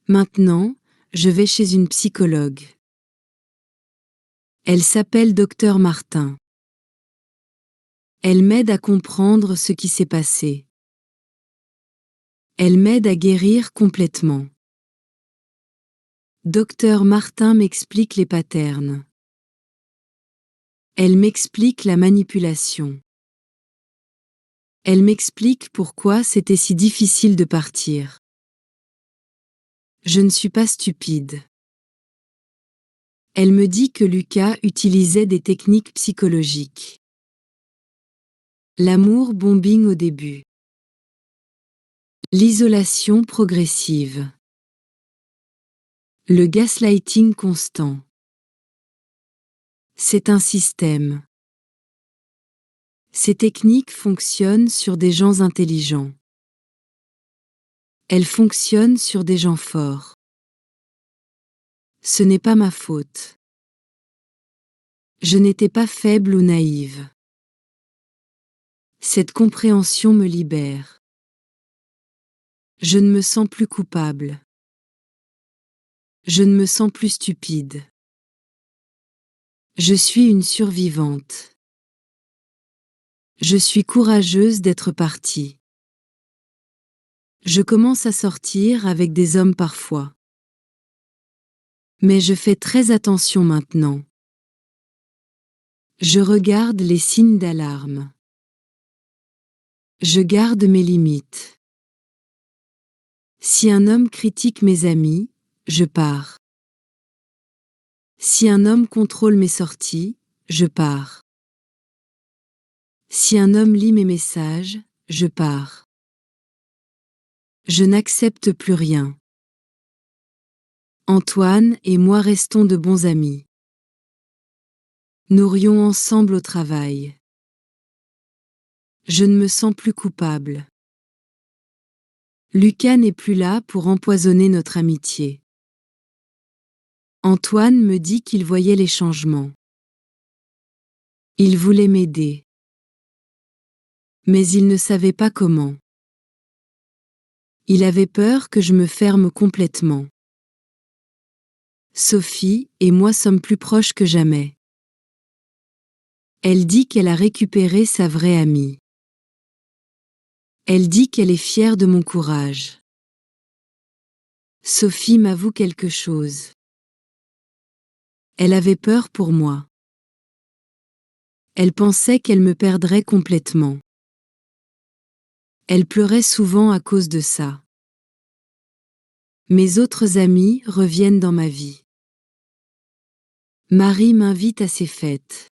Maintenant, je vais chez une psychologue. Elle s'appelle Dr Martin. Elle m'aide à comprendre ce qui s'est passé. Elle m'aide à guérir complètement. Dr Martin m'explique les patterns. Elle m'explique la manipulation. Elle m'explique pourquoi c'était si difficile de partir. Je ne suis pas stupide. Elle me dit que Lucas utilisait des techniques psychologiques. L'amour bombing au début. L'isolation progressive. Le gaslighting constant. C'est un système. Ces techniques fonctionnent sur des gens intelligents. Elles fonctionnent sur des gens forts. Ce n'est pas ma faute. Je n'étais pas faible ou naïve. Cette compréhension me libère. Je ne me sens plus coupable. Je ne me sens plus stupide. Je suis une survivante. Je suis courageuse d'être partie. Je commence à sortir avec des hommes parfois. Mais je fais très attention maintenant. Je regarde les signes d'alarme. Je garde mes limites. Si un homme critique mes amis, je pars. Si un homme contrôle mes sorties, je pars. Si un homme lit mes messages, je pars. Je n'accepte plus rien. Antoine et moi restons de bons amis. Nous rions ensemble au travail. Je ne me sens plus coupable. Lucas n'est plus là pour empoisonner notre amitié. Antoine me dit qu'il voyait les changements. Il voulait m'aider. Mais il ne savait pas comment. Il avait peur que je me ferme complètement. Sophie et moi sommes plus proches que jamais. Elle dit qu'elle a récupéré sa vraie amie. Elle dit qu'elle est fière de mon courage. Sophie m'avoue quelque chose. Elle avait peur pour moi. Elle pensait qu'elle me perdrait complètement. Elle pleurait souvent à cause de ça. Mes autres amis reviennent dans ma vie. Marie m'invite à ses fêtes.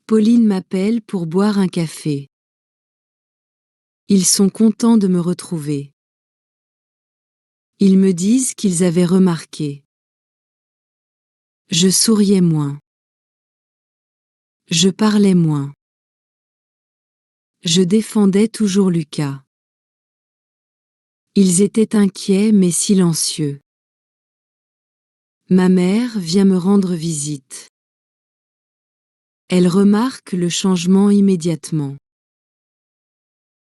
Pauline m'appelle pour boire un café. Ils sont contents de me retrouver. Ils me disent qu'ils avaient remarqué. Je souriais moins. Je parlais moins. Je défendais toujours Lucas. Ils étaient inquiets mais silencieux. Ma mère vient me rendre visite. Elle remarque le changement immédiatement.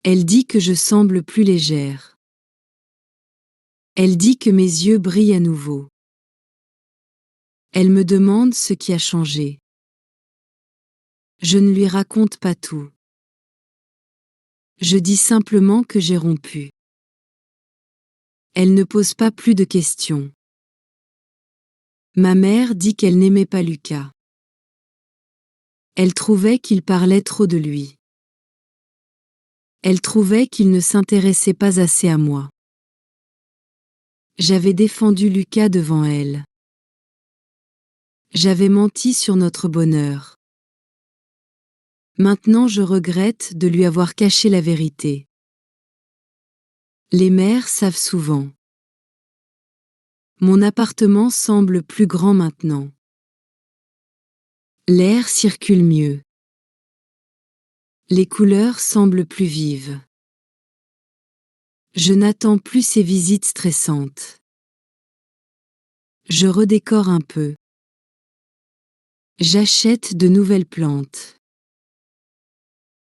Elle dit que je semble plus légère. Elle dit que mes yeux brillent à nouveau. Elle me demande ce qui a changé. Je ne lui raconte pas tout. Je dis simplement que j'ai rompu. Elle ne pose pas plus de questions. Ma mère dit qu'elle n'aimait pas Lucas. Elle trouvait qu'il parlait trop de lui. Elle trouvait qu'il ne s'intéressait pas assez à moi. J'avais défendu Lucas devant elle. J'avais menti sur notre bonheur. Maintenant je regrette de lui avoir caché la vérité. Les mères savent souvent. Mon appartement semble plus grand maintenant. L'air circule mieux. Les couleurs semblent plus vives. Je n'attends plus ces visites stressantes. Je redécore un peu. J'achète de nouvelles plantes.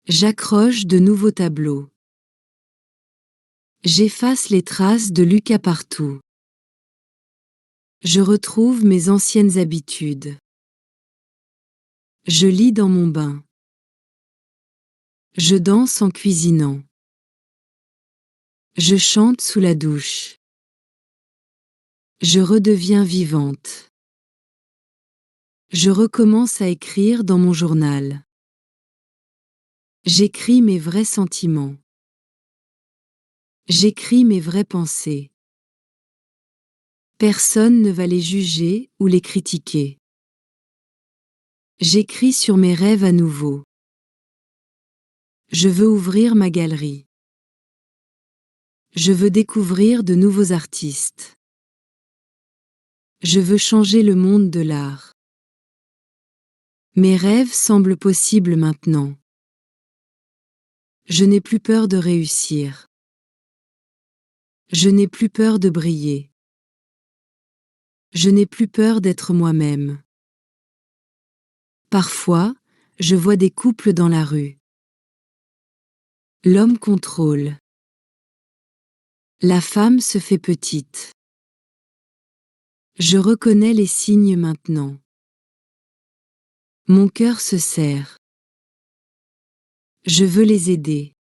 J'accroche de nouveaux tableaux. J'efface les traces de Lucas partout. Je retrouve mes anciennes habitudes. Je lis dans mon bain. Je danse en cuisinant. Je chante sous la douche. Je redeviens vivante. Je recommence à écrire dans mon journal. J'écris mes vrais sentiments. J'écris mes vraies pensées. Personne ne va les juger ou les critiquer. J'écris sur mes rêves à nouveau. Je veux ouvrir ma galerie. Je veux découvrir de nouveaux artistes. Je veux changer le monde de l'art. Mes rêves semblent possibles maintenant. Je n'ai plus peur de réussir. Je n'ai plus peur de briller. Je n'ai plus peur d'être moi-même. Parfois, je vois des couples dans la rue. L'homme contrôle. La femme se fait petite. Je reconnais les signes maintenant. Mon cœur se serre. Je veux les aider.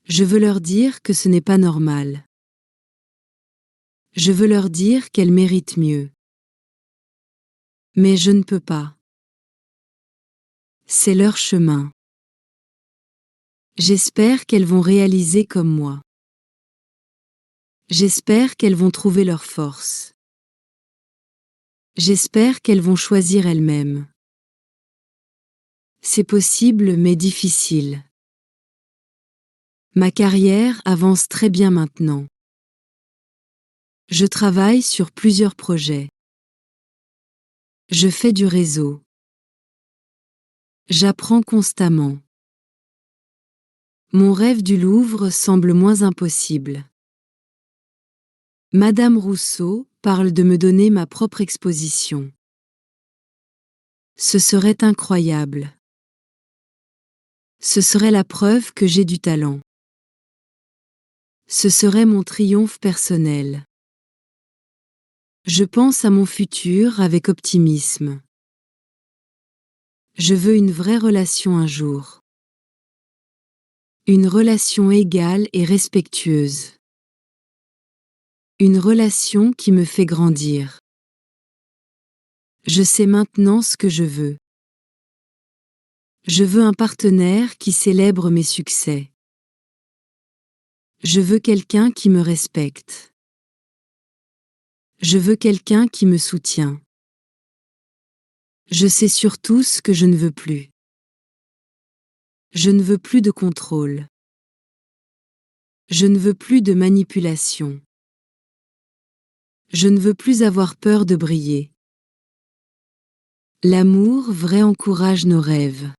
Je veux leur dire que ce n'est pas normal. Je veux leur dire qu'elles méritent mieux. Mais je ne peux pas. C'est leur chemin. J'espère qu'elles vont réaliser comme moi. J'espère qu'elles vont trouver leur force. J'espère qu'elles vont choisir elles-mêmes. C'est possible mais difficile. Ma carrière avance très bien maintenant. Je travaille sur plusieurs projets. Je fais du réseau. J'apprends constamment. Mon rêve du Louvre semble moins impossible. Madame Rousseau parle de me donner ma propre exposition. Ce serait incroyable. Ce serait la preuve que j'ai du talent. Ce serait mon triomphe personnel. Je pense à mon futur avec optimisme. Je veux une vraie relation un jour. Une relation égale et respectueuse. Une relation qui me fait grandir. Je sais maintenant ce que je veux. Je veux un partenaire qui célèbre mes succès. Je veux quelqu'un qui me respecte. Je veux quelqu'un qui me soutient. Je sais surtout ce que je ne veux plus. Je ne veux plus de contrôle. Je ne veux plus de manipulation. Je ne veux plus avoir peur de briller. L'amour vrai encourage nos rêves.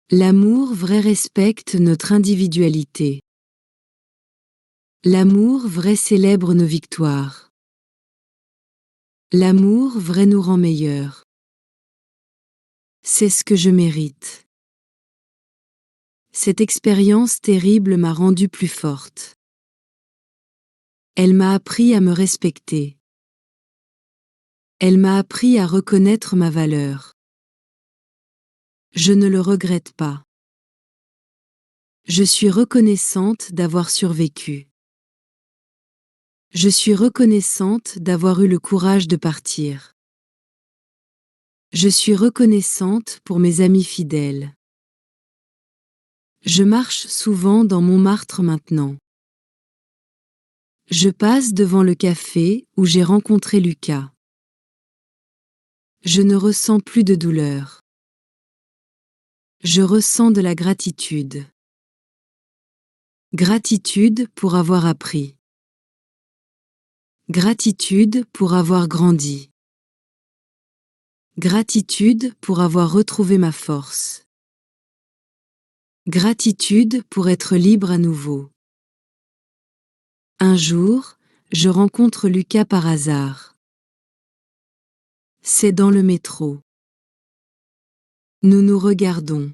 L'amour vrai respecte notre individualité. L'amour vrai célèbre nos victoires. L'amour vrai nous rend meilleurs. C'est ce que je mérite. Cette expérience terrible m'a rendue plus forte. Elle m'a appris à me respecter. Elle m'a appris à reconnaître ma valeur. Je ne le regrette pas. Je suis reconnaissante d'avoir survécu. Je suis reconnaissante d'avoir eu le courage de partir. Je suis reconnaissante pour mes amis fidèles. Je marche souvent dans Montmartre maintenant. Je passe devant le café où j'ai rencontré Lucas. Je ne ressens plus de douleur. Je ressens de la gratitude. Gratitude pour avoir appris. Gratitude pour avoir grandi. Gratitude pour avoir retrouvé ma force. Gratitude pour être libre à nouveau. Un jour, je rencontre Lucas par hasard. C'est dans le métro. Nous nous regardons.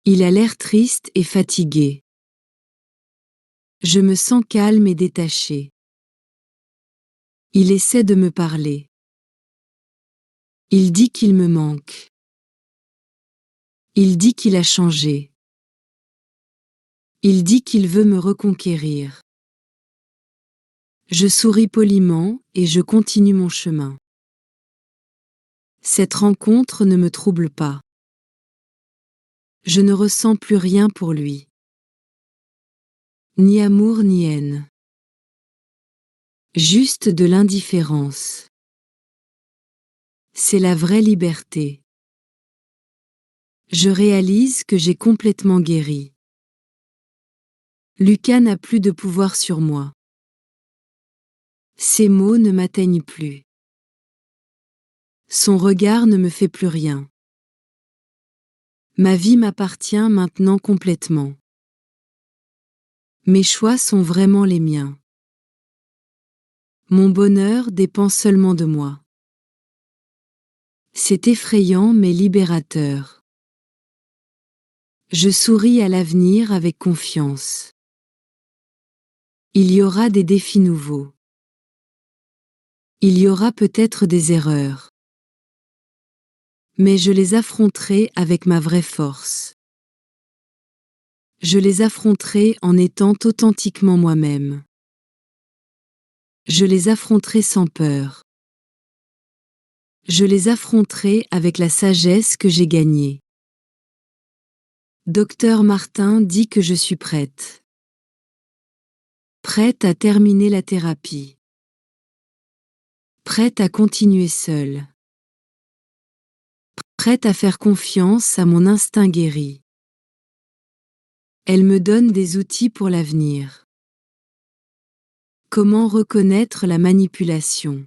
Il a l'air triste et fatigué. Je me sens calme et détachée. Il essaie de me parler. Il dit qu'il me manque. Il dit qu'il a changé. Il dit qu'il veut me reconquérir. Je souris poliment et je continue mon chemin. Cette rencontre ne me trouble pas. Je ne ressens plus rien pour lui. Ni amour ni haine. Juste de l'indifférence. C'est la vraie liberté. Je réalise que j'ai complètement guéri. Lucas n'a plus de pouvoir sur moi. Ses mots ne m'atteignent plus. Son regard ne me fait plus rien. Ma vie m'appartient maintenant complètement. Mes choix sont vraiment les miens. Mon bonheur dépend seulement de moi. C'est effrayant mais libérateur. Je souris à l'avenir avec confiance. Il y aura des défis nouveaux. Il y aura peut-être des erreurs. Mais je les affronterai avec ma vraie force. Je les affronterai en étant authentiquement moi-même. Je les affronterai sans peur. Je les affronterai avec la sagesse que j'ai gagnée. Docteur Martin dit que je suis prête. Prête à terminer la thérapie. Prête à continuer seule. Prête à faire confiance à mon instinct guéri. Elle me donne des outils pour l'avenir. Comment reconnaître la manipulation?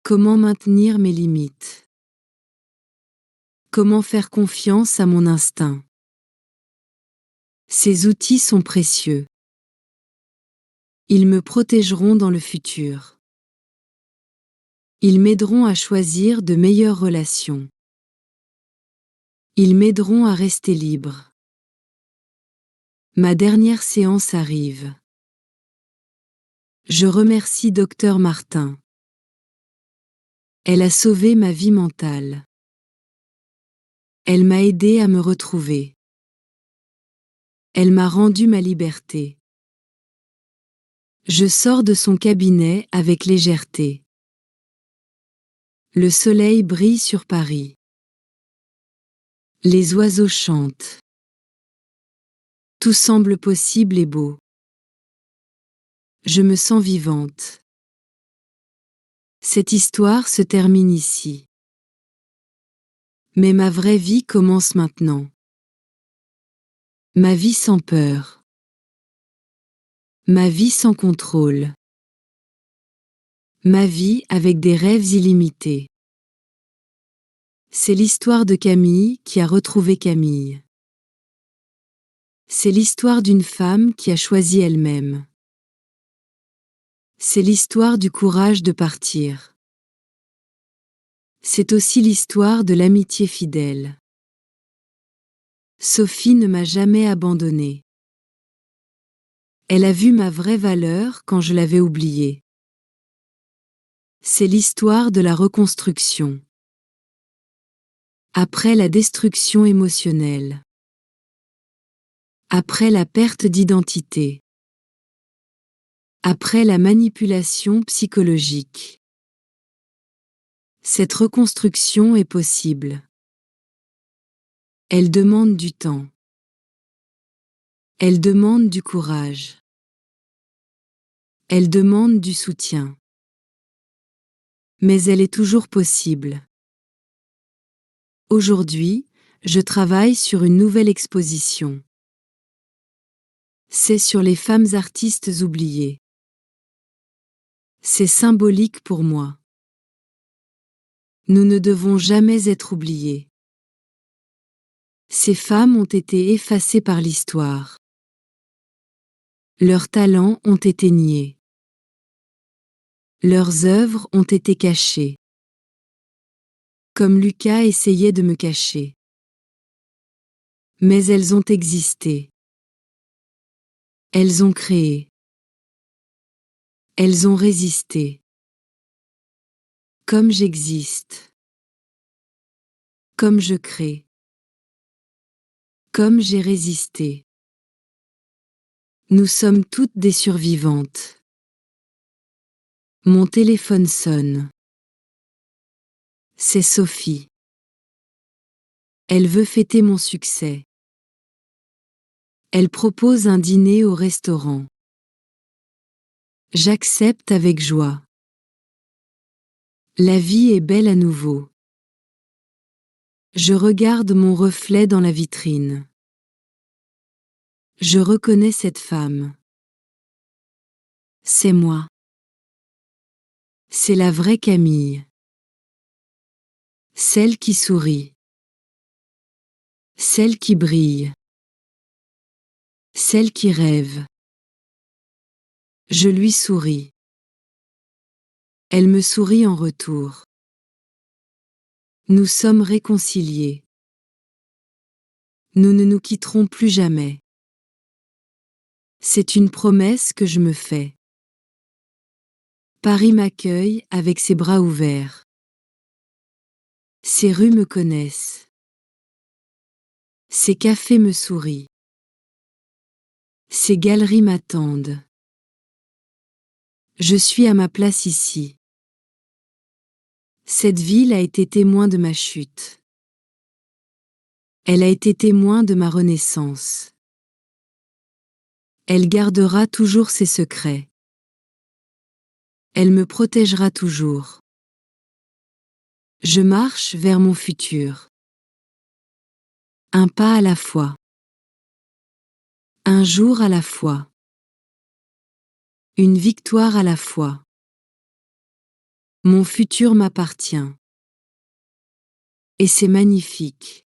Comment maintenir mes limites? Comment faire confiance à mon instinct? Ces outils sont précieux. Ils me protégeront dans le futur. Ils m'aideront à choisir de meilleures relations. Ils m'aideront à rester libre. Ma dernière séance arrive. Je remercie Docteur Martin. Elle a sauvé ma vie mentale. Elle m'a aidé à me retrouver. Elle m'a rendu ma liberté. Je sors de son cabinet avec légèreté. Le soleil brille sur Paris. Les oiseaux chantent. Tout semble possible et beau. Je me sens vivante. Cette histoire se termine ici. Mais ma vraie vie commence maintenant. Ma vie sans peur. Ma vie sans contrôle. Ma vie avec des rêves illimités. C'est l'histoire de Camille qui a retrouvé Camille. C'est l'histoire d'une femme qui a choisi elle-même. C'est l'histoire du courage de partir. C'est aussi l'histoire de l'amitié fidèle. Sophie ne m'a jamais abandonnée. Elle a vu ma vraie valeur quand je l'avais oubliée. C'est l'histoire de la reconstruction. Après la destruction émotionnelle. Après la perte d'identité. Après la manipulation psychologique. Cette reconstruction est possible. Elle demande du temps. Elle demande du courage. Elle demande du soutien. Mais elle est toujours possible. Aujourd'hui, je travaille sur une nouvelle exposition. C'est sur les femmes artistes oubliées. C'est symbolique pour moi. Nous ne devons jamais être oubliés. Ces femmes ont été effacées par l'histoire. Leurs talents ont été niés. Leurs œuvres ont été cachées. Comme Lucas essayait de me cacher. Mais elles ont existé. Elles ont créé. Elles ont résisté. Comme j'existe. Comme je crée. Comme j'ai résisté. Nous sommes toutes des survivantes. Mon téléphone sonne. C'est Sophie. Elle veut fêter mon succès. Elle propose un dîner au restaurant. J'accepte avec joie. La vie est belle à nouveau. Je regarde mon reflet dans la vitrine. Je reconnais cette femme. C'est moi. C'est la vraie Camille. Celle qui sourit. Celle qui brille. Celle qui rêve. Je lui souris. Elle me sourit en retour. Nous sommes réconciliés. Nous ne nous quitterons plus jamais. C'est une promesse que je me fais. Paris m'accueille avec ses bras ouverts. Ces rues me connaissent. Ces cafés me sourient. Ces galeries m'attendent. Je suis à ma place ici. Cette ville a été témoin de ma chute. Elle a été témoin de ma renaissance. Elle gardera toujours ses secrets. Elle me protégera toujours. Je marche vers mon futur. Un pas à la fois. Un jour à la fois. Une victoire à la fois. Mon futur m'appartient. Et c'est magnifique.